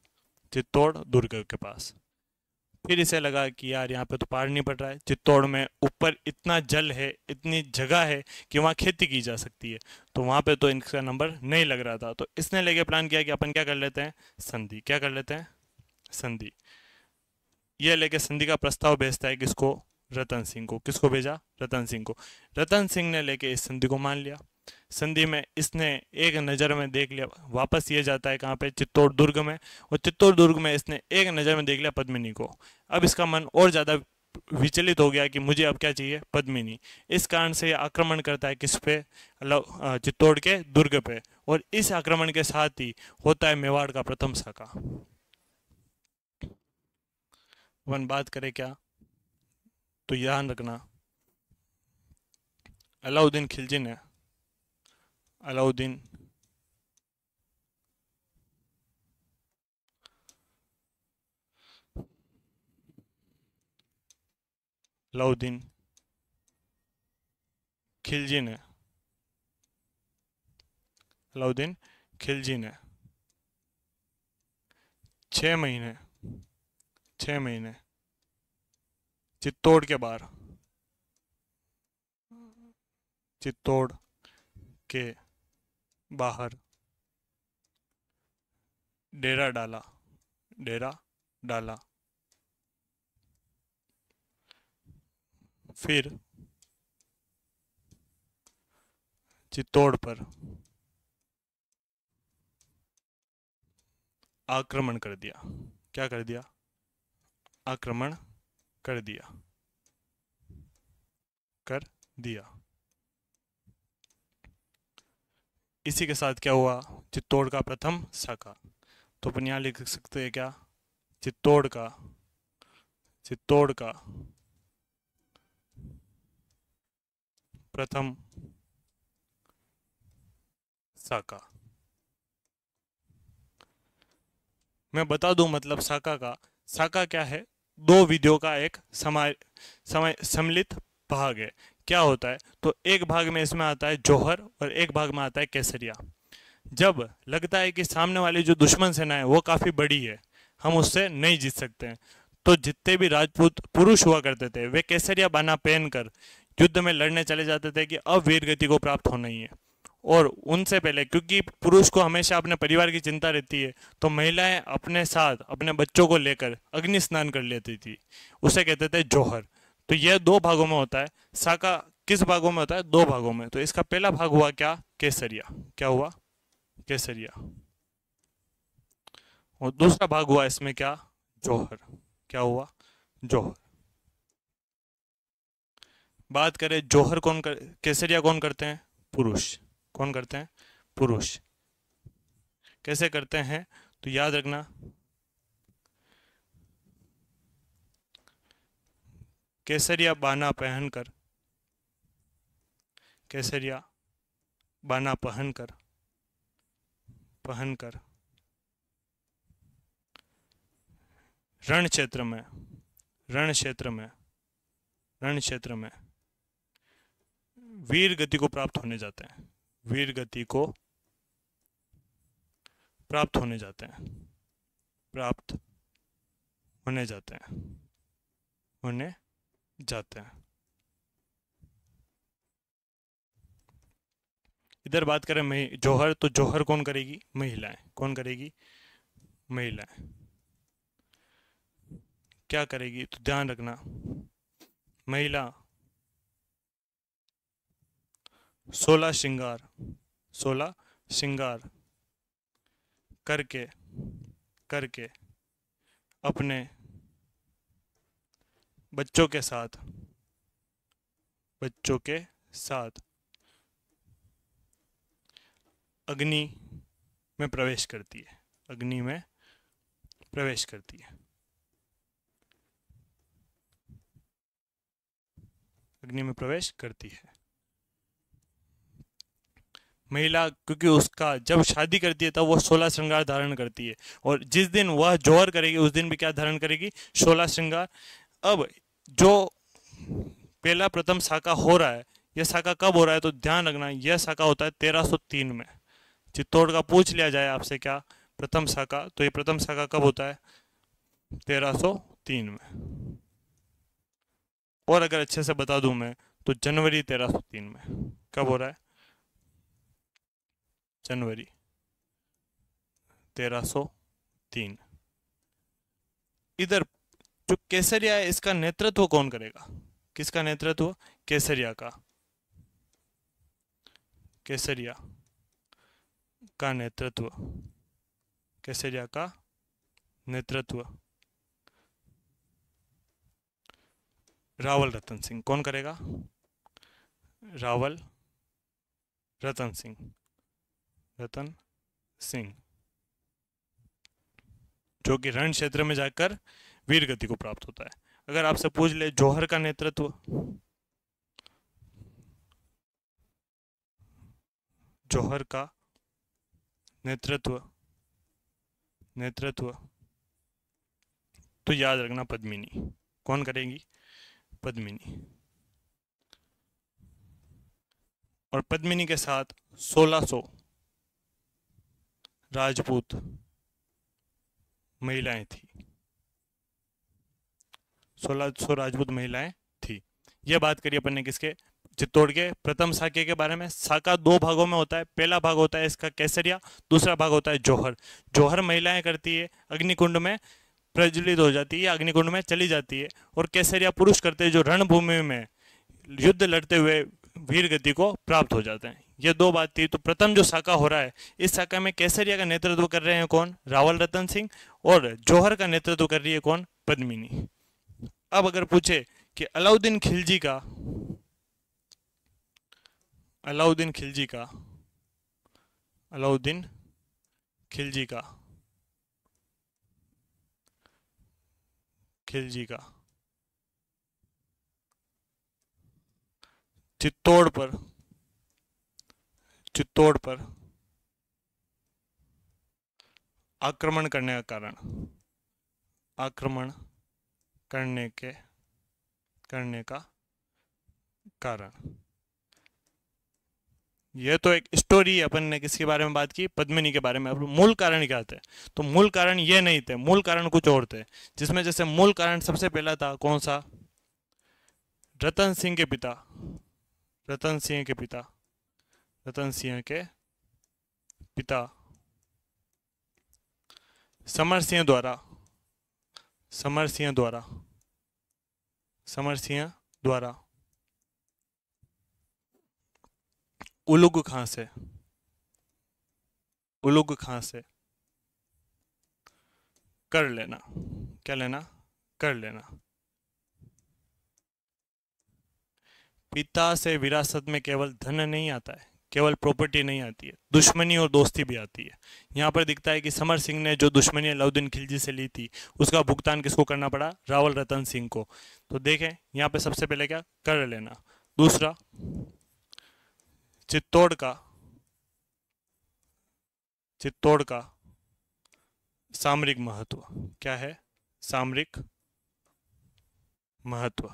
चित्तौड़ दुर्ग के पास। फिर इसे लगा कि यार यहाँ पे तो पार नहीं पड़ रहा है, चित्तौड़ में ऊपर इतना जल है, इतनी जगह है कि वहाँ खेती की जा सकती है, तो वहाँ पे तो इनका नंबर नहीं लग रहा था। तो इसने लेके प्लान किया कि अपन क्या कर लेते हैं, संधि। क्या कर लेते हैं, संधि। यह लेके संधि का प्रस्ताव भेजता है किसको, रतन सिंह को। किसको भेजा, रतन सिंह को। रतन सिंह ने लेके इस संधि को मान लिया। संधि में इसने एक नज़र में देख लिया, वापस ये जाता है कहाँ पे, चित्तौड़ दुर्ग में। और चित्तौड़ दुर्ग में इसने एक नज़र में देख लिया पद्मिनी को। अब इसका मन और ज़्यादा विचलित हो गया कि मुझे अब क्या चाहिए, पद्मिनी। इस कारण से ये आक्रमण करता है किस पे, चित्तौड़ के दुर्ग पे। और इस आक्रमण के साथ ही होता है मेवाड़ का प्रथम साका। वन बात करें क्या, तो ध्यान रखना, अलाउद्दीन खिलजी ने, अलाउद्दीन अलाउद्दीन खिलजी ने, अलाउद्दीन खिलजी ने 6 महीने, 6 महीने चित्तौड़ के बाहर, चित्तौड़ के बाहर डेरा डाला, डेरा डाला। फिर चित्तौड़ पर आक्रमण कर दिया। क्या कर दिया, आक्रमण कर दिया, कर दिया। इसी के साथ क्या हुआ, चित्तौड़ का प्रथम साका। तो अपन यहाँ लिख सकते हैं क्या, चित्तौड़ का, चित्तौड़ का प्रथम साका। मैं बता दूं मतलब साका का, साका क्या है, दो विधियों का एक समय समय सम्मिलित भाग है। क्या होता है, तो एक भाग में इसमें आता है जौहर और एक भाग में आता है केसरिया। जब लगता है कि सामने वाली जो दुश्मन सेना है वो काफी बड़ी है, हम उससे नहीं जीत सकते हैं, तो जितने भी राजपूत पुरुष हुआ करते थे वे केसरिया बाना पहनकर युद्ध में लड़ने चले जाते थे कि अब वीर गति को प्राप्त होना ही है। और उनसे पहले, क्योंकि पुरुष को हमेशा अपने परिवार की चिंता रहती है, तो महिलाएं अपने साथ अपने बच्चों को लेकर अग्नि स्नान कर लेती थी, उसे कहते थे जौहर। तो यह दो भागों में होता है। साका किस भागों में होता है, दो भागों में। तो इसका पहला भाग हुआ क्या, केसरिया। क्या हुआ, केसरिया। और दूसरा भाग हुआ इसमें क्या, जौहर। क्या हुआ, जौहर। बात करें जौहर केसरिया कौन करते हैं, पुरुष। कौन करते हैं, पुरुष। कैसे करते हैं, तो याद रखना, केसरिया बाना पहनकर, केसरिया बाना पहनकर, पहनकर रण क्षेत्र में, रण क्षेत्र में, रण क्षेत्र में वीर गति को प्राप्त होने जाते हैं, वीर गति को प्राप्त होने जाते हैं, प्राप्त होने जाते हैं, होने जाते हैं। इधर बात करें जौहर, तो जौहर कौन करेगी, महिलाएं। कौन करेगी, महिलाएं। क्या करेगी, तो ध्यान रखना, महिला 16 श्रृंगार, 16 श्रृंगार करके, करके अपने बच्चों के साथ, बच्चों के साथ अग्नि में प्रवेश करती है, अग्नि में प्रवेश करती है, अग्नि में प्रवेश करती है। महिला, क्योंकि उसका जब शादी करती है तब वो 16 श्रृंगार धारण करती है, और जिस दिन वह जौहर करेगी उस दिन भी क्या धारण करेगी, 16 श्रृंगार। अब जो पहला प्रथम साका हो रहा है, यह साका कब हो रहा है, तो ध्यान रखना, यह साका होता है 1303 में। चित्तौड़ का पूछ लिया जाए आपसे क्या, प्रथम साका, तो ये प्रथम साका कब होता है, 1303 में। और अगर अच्छे से बता दूं मैं, तो जनवरी 1303 में। कब हो रहा है, जनवरी 1303। इधर जो केसरिया है इसका नेतृत्व कौन करेगा, किसका नेतृत्व, केसरिया का, केसरिया का नेतृत्व, केसरिया का नेतृत्व रावल रतन सिंह। कौन करेगा? रावल रतन सिंह। रतन सिंह, जो कि रण क्षेत्र में जाकर वीर गति को प्राप्त होता है। अगर आपसे पूछ ले जौहर का नेतृत्व, जौहर का नेतृत्व नेतृत्व तो याद रखना पद्मिनी। कौन करेगी? पद्मिनी। और पद्मिनी के साथ 1600 राजपूत महिलाएं थी। 1600 राजपूत महिलाएं थी। यह बात करी अपन ने किसके? चित्तौड़ के प्रथम साके के बारे में। साका दो भागों में होता है। पहला भाग होता है इसका केसरिया, दूसरा भाग होता है जौहर। जौहर महिलाएं करती है, अग्निकुंड में प्रज्वलित हो जाती है, अग्निकुंड में चली जाती है। और केसरिया पुरुष करते हैं, जो रणभूमि में युद्ध लड़ते हुए वीर गति को प्राप्त हो जाते हैं। ये दो बात थी। तो प्रथम जो साका हो रहा है, इस साका में केसरिया का नेतृत्व कर रहे हैं कौन? रावल रतन सिंह। और जौहर का नेतृत्व कर रही है कौन? पद्मिनी। अब अगर पूछे कि अलाउद्दीन खिलजी का अलाउद्दीन खिलजी का अलाउद्दीन खिलजी का खिलजी का चित्तौड़ पर आक्रमण करने का कारण, आक्रमण करने का कारण। यह तो एक स्टोरी है, अपन ने किसके बारे में बात की? पद्मिनी के बारे में। अब मूल कारण क्या थे? तो मूल कारण ये नहीं थे, मूल कारण कुछ और थे। जिसमें जैसे मूल कारण सबसे पहला था कौन सा? रतन सिंह के पिता रतन सिंह के पिता समर सिंह द्वारा उलुग खां से कर लेना। क्या लेना? कर लेना। पिता से विरासत में केवल धन नहीं आता है, केवल प्रॉपर्टी नहीं आती है, दुश्मनी और दोस्ती भी आती है। यहाँ पर दिखता है कि समर सिंह ने जो दुश्मनी अलाउद्दीन खिलजी से ली थी, उसका भुगतान किसको करना पड़ा? रावल रतन सिंह को। तो देखें यहाँ पे सबसे पहले क्या? कर लेना। दूसरा, चित्तौड़ का सामरिक महत्व। क्या है? सामरिक महत्व।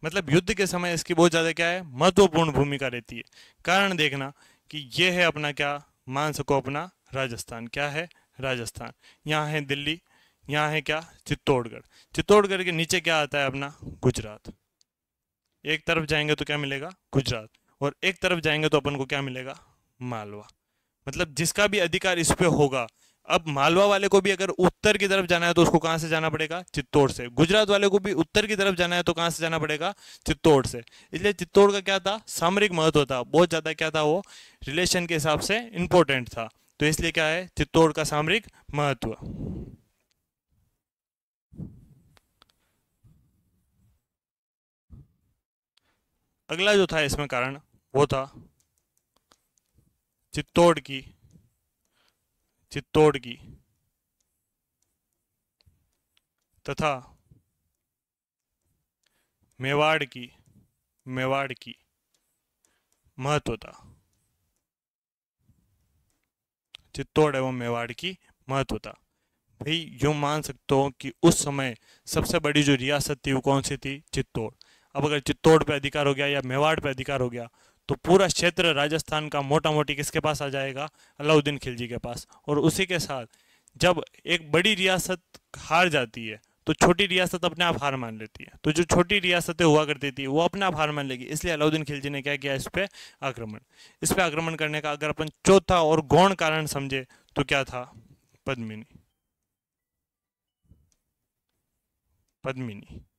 मतलब युद्ध के समय इसकी बहुत ज्यादा क्या है? महत्वपूर्ण भूमिका रहती है। कारण देखना कि यह है अपना क्या? मान सको अपना राजस्थान। क्या है? राजस्थान। यहाँ है दिल्ली, यहाँ है क्या? चित्तौड़गढ़। चित्तौड़गढ़ के नीचे क्या आता है? अपना गुजरात। एक तरफ जाएंगे तो क्या मिलेगा? गुजरात। और एक तरफ जाएंगे तो अपन को क्या मिलेगा? मालवा। मतलब जिसका भी अधिकार इस पे होगा। अब मालवा वाले को भी अगर उत्तर की तरफ जाना है तो उसको कहां से जाना पड़ेगा? चित्तौड़ से। गुजरात वाले को भी उत्तर की तरफ जाना है तो कहां से जाना पड़ेगा? चित्तौड़ से। इसलिए चित्तौड़ का क्या था? सामरिक महत्व था, बहुत ज्यादा क्या था वो? रिलेशन के हिसाब से इंपॉर्टेंट था। तो इसलिए क्या है? चित्तौड़ का सामरिक महत्व। अगला जो था इसमें कारण, वो था चित्तौड़ की तथा मेवाड़ की महत्वता। चित्तौड़ एवं मेवाड़ की महत्वता। भाई यूं मान सकते हो कि उस समय सबसे बड़ी जो रियासत थी वो कौन सी थी? चित्तौड़। अब अगर चित्तौड़ पे अधिकार हो गया या मेवाड़ पे अधिकार हो गया तो पूरा क्षेत्र राजस्थान का मोटा मोटी किसके पास आ जाएगा? अलाउद्दीन खिलजी के पास। और उसी के साथ जब एक बड़ी रियासत हार जाती है तो छोटी रियासत अपने आप हार मान लेती है। तो जो छोटी रियासतें हुआ करती थी वो अपने आप हार मान लेगी। इसलिए अलाउद्दीन खिलजी ने क्या किया? इस पे आक्रमण करने का अगर अपन चौथा और गौण कारण समझे तो क्या था? पद्मिनी।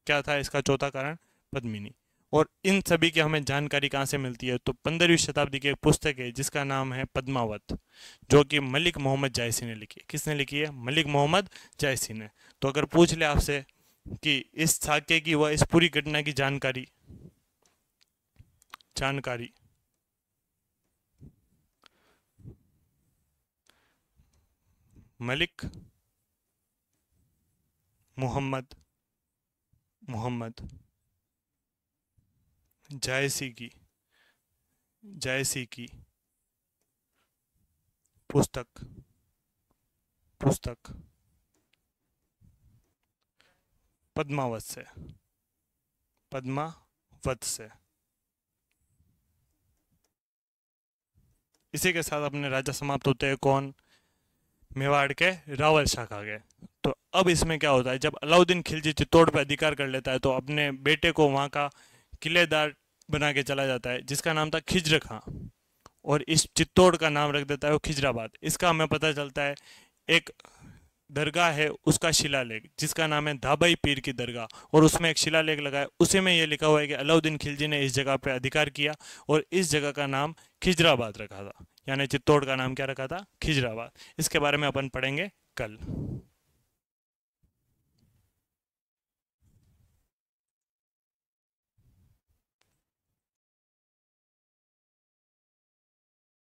क्या था इसका चौथा कारण? पद्मिनी। और इन सभी की हमें जानकारी कहाँ से मिलती है? तो 15वीं शताब्दी की एक पुस्तक है जिसका नाम है पद्मावत, जो कि मलिक मोहम्मद जायसी ने लिखी है। किसने लिखी है? मलिक मोहम्मद जायसी ने। तो अगर पूछ ले आपसे कि इस साक्य की व इस पूरी घटना की जानकारी जानकारी मलिक मोहम्मद मोहम्मद जायसी की जायसी की पुस्तक पुस्तक पद्मावत से पद्मावत से। इसी के साथ अपने राजा समाप्त होते हैं। कौन? मेवाड़ के रावल शाह आ गए। तो अब इसमें क्या होता है, जब अलाउद्दीन खिलजी चित्तौड़ पर अधिकार कर लेता है तो अपने बेटे को वहाँ का किलेदार बना के चला जाता है, जिसका नाम था खिज्र खां। और इस चित्तौड़ का नाम रख देता है वो खिजराबाद। इसका हमें पता चलता है एक दरगाह है उसका शिलालेख, जिसका नाम है धाबई पीर की दरगाह, और उसमें एक शिलालेख लगा है, उसी में ये लिखा हुआ है कि अलाउद्दीन खिलजी ने इस जगह पे अधिकार किया और इस जगह का नाम खिजराबाद रखा था, यानी चित्तौड़ का नाम क्या रखा था? खिजराबाद। इसके बारे में अपन पढ़ेंगे कल।